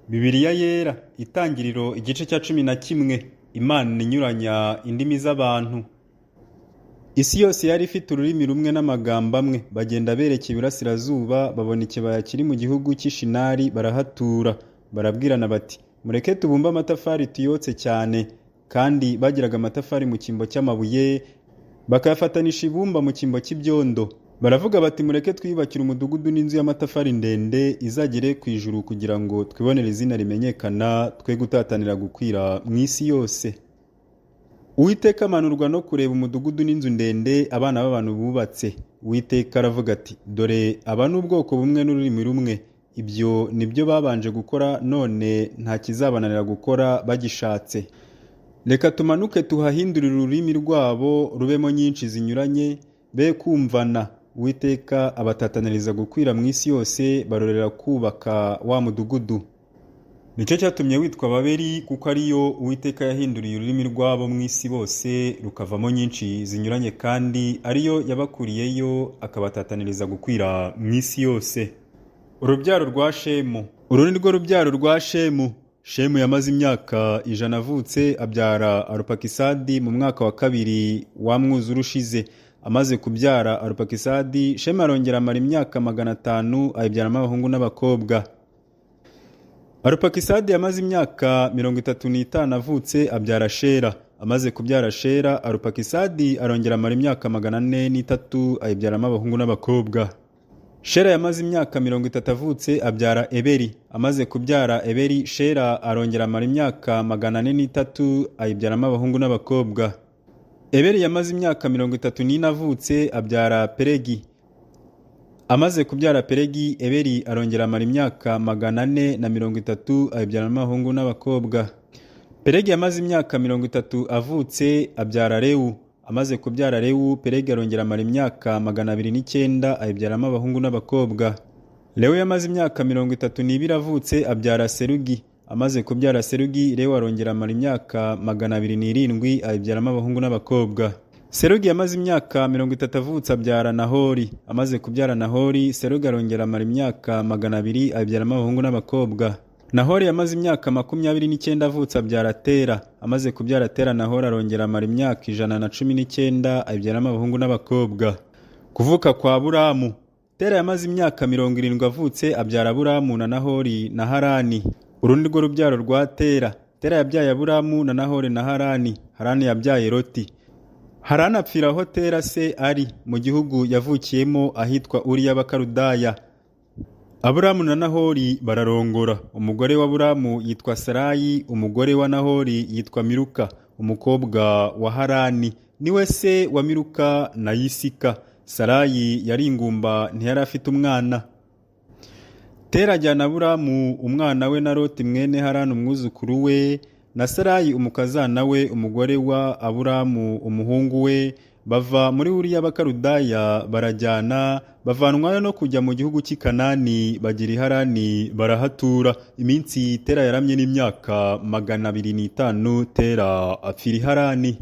Bibiliya yera itangiriro igice cya 11. Imana inyuranya indimi z'abantu. Isi yose yari ifite ururimi rumwe n'amagambo amwe. Bagenda berekeye iburasirazuba, babona ikibaya kiri mu gihugu cy'Ishinari, barahatura. Barabwirana bati, mureke tubumbe amatafari tuyotse cyane. Kandi bagiraga amatafari mu cyimbo cy'amabuye, bakayafatanisha ibumba mu cyimbo cy'ibyondo. Baravuga bati, mureke twiyubakire umudugudu n'inzu y'amatafari ndende izagere ku ijuru, kugira ngo twibonere izina rimenyekana, twe gutatanira gukwira mu isi yose. Uwiteka amanurwa no kureba umudugudu n'inzu ndende abana b'abantu bubatse. Uwiteka aravuga ati, dore aba n'ubwoko bumwe n'ururimi rumwe. Ibyo nibyo babanje gukora, none nta kizabananira gukora bagishatse. Reka tumanuke tuhahindurire ururimi rwabo rubemo nyinshi zinyuranye, be kumvana. Uwiteka abatataniriza gukwira mu isi yose, barorera kubaka wa mudugudu. Nicyo cyatumye witwa Babeli, kuko ariyo Uwiteka yahinduriye ururimi rwabo mu isi bose rukavamo nyinshi zinyuranye, kandi ariyo yabakuriyeyo akabatataniriza gukwira mu isi yose. Urubyaro rwa Shemu. Uru ni rwo rubyaro rwa Shemu. Shemu yamaze imyaka 100 avutse, abyara Arupakisadi mu mwaka wa 2 wa mwuzure ushize. Amaze kubyara Arupakisadi, Shemu arongera amara imyaka 500 ayibyaramo abahungu n'abakobwa. Arupakisadi yamaze imyaka 35 avutse, abyara Shera. Amaze kubyara Shera, Arupakisadi arongera amara imyaka 403 ayibyaramo abahungu n'abakobwa. Shera yamaze imyaka 30 avutse, abyara Eberi. Amaze kubyara Eberi, Shera arongera amara imyaka 403 ayibyaramo abahungu n'abakobwa. Eberi yamaze imyaka 34 avutse, abyara Peregi. Amaze kubyara Peregi, Eberi arongera amara imyaka 430 ayibyaramo abahungu n'abakobwa. Peregi yamaze imyaka 30 avutse, abyara Rewu. Amaze kubyara Rewu, Peregi arongera amara imyaka 209 ayibyaramo abahungu n'abakobwa. Rewu yamaze imyaka 32 avutse, abyara Serugi. Amaze kubyara Serugi, Rewu arongera amara imyaka 207 ayibyaramo abahungu n'abakobwa. Serugi yamaze imyaka 30 avutse, abyara Nahori. Amaze kubyara Nahori, Serugi arongera amara imyaka 200 ayibyaramo abahungu n'abakobwa. Nahori yamaze imyaka 29 avutse, abyara Tera. Amaze kubyara Tera, Nahori arongera amara imyaka 119 ayibyaramo abahungu n'abakobwa. Kuvuka kwa Aburamu. Tera yamaze imyaka 70 avutse, abyara Aburamu na Nahori na Harani. Urundi rwo rubyaro rwa Tera. Tera yabyaye Aburamu na Nahori na Harani. Harani yabyaye Loti. Harani apfira aho Tera se ari, mu gihugu yavukiyemo ahitwa Uri y'Abakaludaya. Aburamu na Nahori bararongora. Umugore wa Aburamu yitwa Sarayi, umugore wa Nahori yitwa Miluka, umukobwa wa Harani. Niwe se wa Miluka na Yisika. Sarayi yari ingumba, ntiyari afite umwana. Tera ajyana Aburamu umwana we na Loti mwene Harani umwuzukuru we, na Sarayi umukazana we, umugore wa Aburamu umuhungu we, bava muri Uri y'Abakaludaya barajyana, bavanwayo no kujya mu gihugu cy'i Kanani, bagira i Harani barahatura. Iminsi Tera yaramye n'imyaka 205, Tera apfira i Harani.